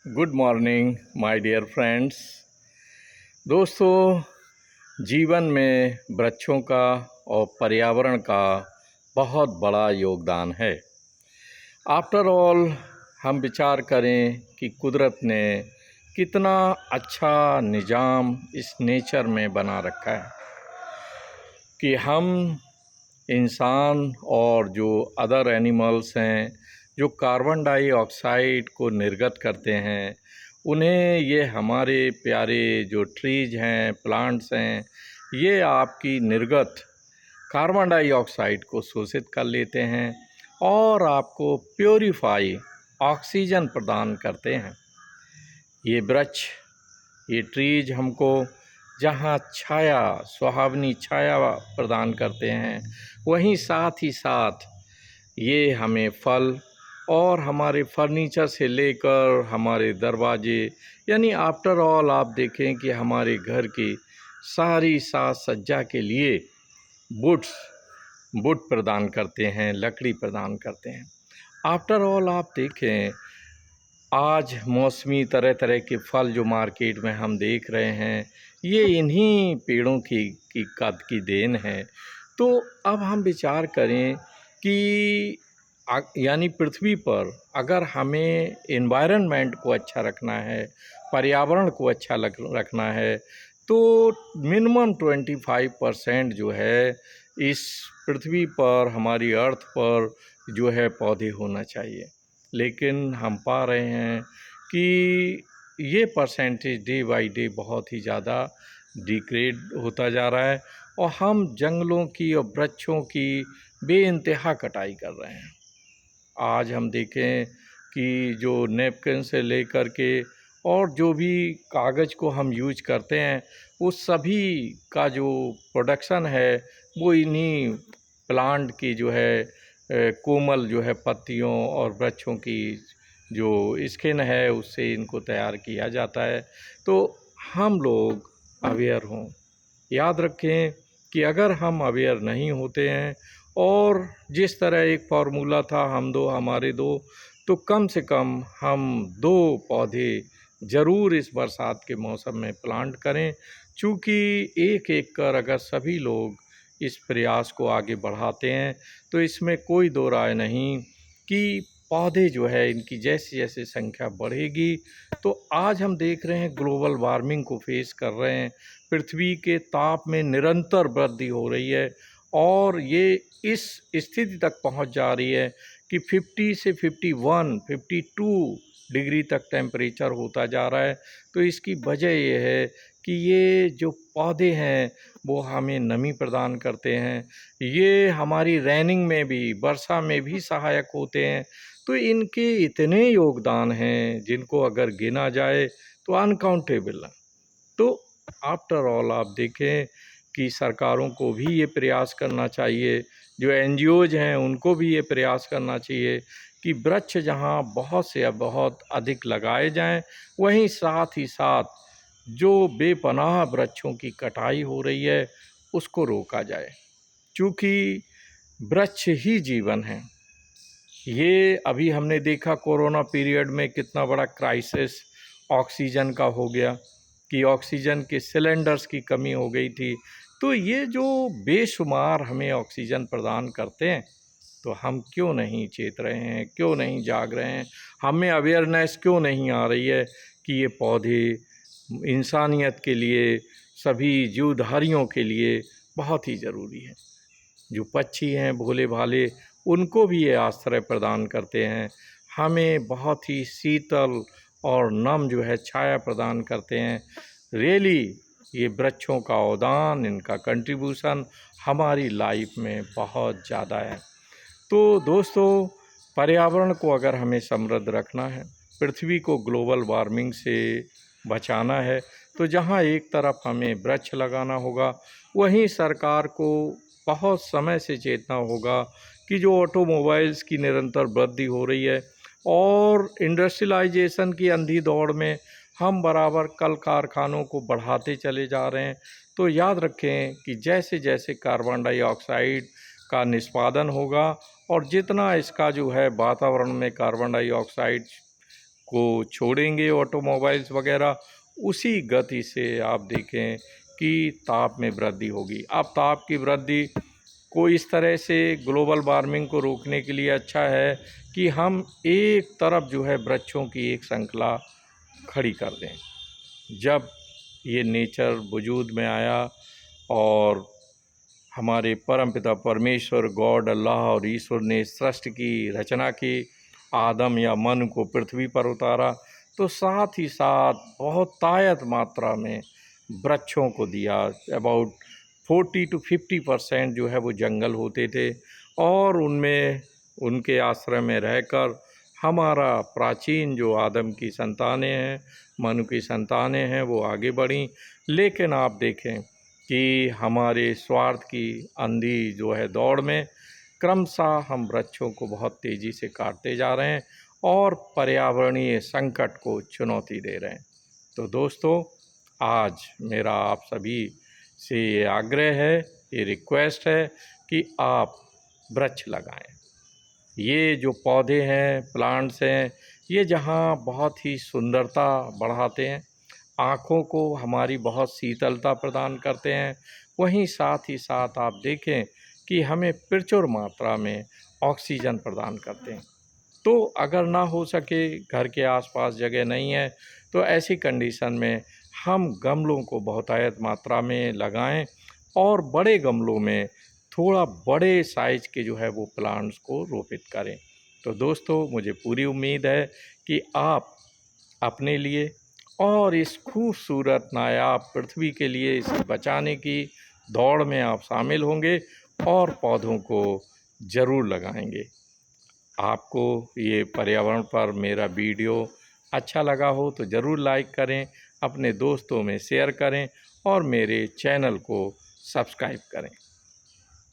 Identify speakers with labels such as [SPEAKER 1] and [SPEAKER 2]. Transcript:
[SPEAKER 1] Good morning my dear friends. दोस्तों, जीवन में वृक्षों का और पर्यावरण का बहुत बड़ा योगदान है। आफ्टर ऑल हम विचार करें कि कुदरत ने कितना अच्छा निज़ाम इस नेचर में बना रखा है कि हम इंसान और जो अदर एनिमल्स हैं जो कार्बन डाइऑक्साइड को निर्गत करते हैं, उन्हें ये हमारे प्यारे जो ट्रीज हैं, प्लांट्स हैं, ये आपकी निर्गत कार्बन डाइऑक्साइड को शोषित कर लेते हैं और आपको प्योरीफाई ऑक्सीजन प्रदान करते हैं। ये वृक्ष, ये ट्रीज हमको जहाँ छाया, सुहावनी छाया प्रदान करते हैं, वहीं साथ ही साथ ये हमें फल और हमारे फर्नीचर से लेकर हमारे दरवाजे, यानी आफ्टर ऑल आप देखें कि हमारे घर की सारी साज सज्जा के लिए वुड प्रदान करते हैं, लकड़ी प्रदान करते हैं। आफ्टर ऑल आप देखें, आज मौसमी तरह तरह के फल जो मार्केट में हम देख रहे हैं, ये इन्हीं पेड़ों की देन है। तो अब हम विचार करें कि यानी पृथ्वी पर अगर हमें एनवायरनमेंट को अच्छा रखना है, पर्यावरण को अच्छा रखना है, तो मिनिमम 25% जो है इस पृथ्वी पर, हमारी अर्थ पर जो है पौधे होना चाहिए। लेकिन हम पा रहे हैं कि ये परसेंटेज डे बाय डे बहुत ही ज़्यादा डिग्रेड होता जा रहा है और हम जंगलों की और वृक्षों की बेइंतहा कटाई कर रहे हैं। आज हम देखें कि जो नैपकिन से लेकर के और जो भी कागज़ को हम यूज करते हैं, उस सभी का जो प्रोडक्शन है वो इन्हीं प्लांट की जो है कोमल जो है पत्तियों और वृक्षों की जो स्किन है उससे इनको तैयार किया जाता है। तो हम लोग अवेयर हों। याद रखें कि अगर हम अवेयर नहीं होते हैं और जिस तरह एक फार्मूला था हम दो हमारे दो, तो कम से कम हम 2 पौधे ज़रूर इस बरसात के मौसम में प्लांट करें। चूँकि एक-एक कर अगर सभी लोग इस प्रयास को आगे बढ़ाते हैं तो इसमें कोई दो राय नहीं कि पौधे जो है इनकी जैसे-जैसे संख्या बढ़ेगी, तो आज हम देख रहे हैं ग्लोबल वार्मिंग को फेस कर रहे हैं। पृथ्वी के ताप में निरंतर वृद्धि हो रही है और ये इस स्थिति तक पहुंच जा रही है कि 50 से 51, 52 डिग्री तक टेम्परेचर होता जा रहा है। तो इसकी वजह ये है कि ये जो पौधे हैं वो हमें नमी प्रदान करते हैं, ये हमारी रेनिंग में भी, वर्षा में भी सहायक होते हैं। तो इनके इतने योगदान हैं जिनको अगर गिना जाए तो अनकाउंटेबल है। तो आफ्टर ऑल आप देखें कि सरकारों को भी ये प्रयास करना चाहिए, जो एनजीओज़ हैं उनको भी ये प्रयास करना चाहिए कि वृक्ष जहाँ बहुत से बहुत अधिक लगाए जाएं, वहीं साथ ही साथ जो बेपनाह वृक्षों की कटाई हो रही है उसको रोका जाए। चूँकि वृक्ष ही जीवन है। ये अभी हमने देखा कोरोना पीरियड में कितना बड़ा क्राइसिस ऑक्सीजन का हो गया कि ऑक्सीजन के सिलेंडर्स की कमी हो गई थी। तो ये जो बेशुमार हमें ऑक्सीजन प्रदान करते हैं, तो हम क्यों नहीं चेत रहे हैं, क्यों नहीं जाग रहे हैं, हमें अवेयरनेस क्यों नहीं आ रही है कि ये पौधे इंसानियत के लिए, सभी जीवधारियों के लिए बहुत ही ज़रूरी है। जो पक्षी हैं भोले भाले, उनको भी ये आश्रय प्रदान करते हैं, हमें बहुत ही शीतल और नम जो है छाया प्रदान करते हैं। रियली ये वृक्षों का अवदान, इनका कंट्रीब्यूशन हमारी लाइफ में बहुत ज़्यादा है। तो दोस्तों, पर्यावरण को अगर हमें समृद्ध रखना है, पृथ्वी को ग्लोबल वार्मिंग से बचाना है, तो जहाँ एक तरफ हमें वृक्ष लगाना होगा, वहीं सरकार को बहुत समय से चेतना होगा कि जो ऑटोमोबाइल्स की निरंतर वृद्धि हो रही है और इंडस्ट्रियलाइजेशन की अंधी दौड़ में हम बराबर कल कारखानों को बढ़ाते चले जा रहे हैं। तो याद रखें कि जैसे जैसे कार्बन डाइऑक्साइड का निष्पादन होगा और जितना इसका जो है वातावरण में कार्बन डाइऑक्साइड को छोड़ेंगे ऑटोमोबाइल्स वगैरह, उसी गति से आप देखें कि ताप में वृद्धि होगी। अब ताप की वृद्धि को इस तरह से ग्लोबल वार्मिंग को रोकने के लिए अच्छा है कि हम एक तरफ जो है वृक्षों की एक श्रृंखला खड़ी कर दें। जब ये नेचर वजूद में आया और हमारे परमपिता परमेश्वर गॉड अल्लाह और ईश्वर ने सृष्टि की रचना की, आदम या मन को पृथ्वी पर उतारा, तो साथ ही साथ बहुत तायत मात्रा में वृक्षों को दिया। अबाउट 40 to 50% जो है वो जंगल होते थे और उनमें उनके आश्रय में रहकर हमारा प्राचीन जो आदम की संतानें हैं, मनु की संतानें हैं, वो आगे बढ़ीं। लेकिन आप देखें कि हमारे स्वार्थ की अंधी जो है दौड़ में क्रमशः हम वृक्षों को बहुत तेज़ी से काटते जा रहे हैं और पर्यावरणीय संकट को चुनौती दे रहे हैं। तो दोस्तों, आज मेरा आप सभी से ये आग्रह है, ये रिक्वेस्ट है कि आप वृक्ष लगाएं। ये जो पौधे हैं, प्लांट्स हैं, ये जहाँ बहुत ही सुंदरता बढ़ाते हैं, आँखों को हमारी बहुत शीतलता प्रदान करते हैं, वहीं साथ ही साथ आप देखें कि हमें प्रचुर मात्रा में ऑक्सीजन प्रदान करते हैं। तो अगर ना हो सके, घर के आसपास जगह नहीं है, तो ऐसी कंडीशन में हम गमलों को बहुतायत मात्रा में लगाएं और बड़े गमलों में थोड़ा बड़े साइज के जो है वो प्लांट्स को रोपित करें। तो दोस्तों, मुझे पूरी उम्मीद है कि आप अपने लिए और इस खूबसूरत नायाब पृथ्वी के लिए इसे बचाने की दौड़ में आप शामिल होंगे और पौधों को ज़रूर लगाएंगे। आपको ये पर्यावरण पर मेरा वीडियो अच्छा लगा हो तो ज़रूर लाइक करें, अपने दोस्तों में शेयर करें और मेरे चैनल को सब्सक्राइब करें।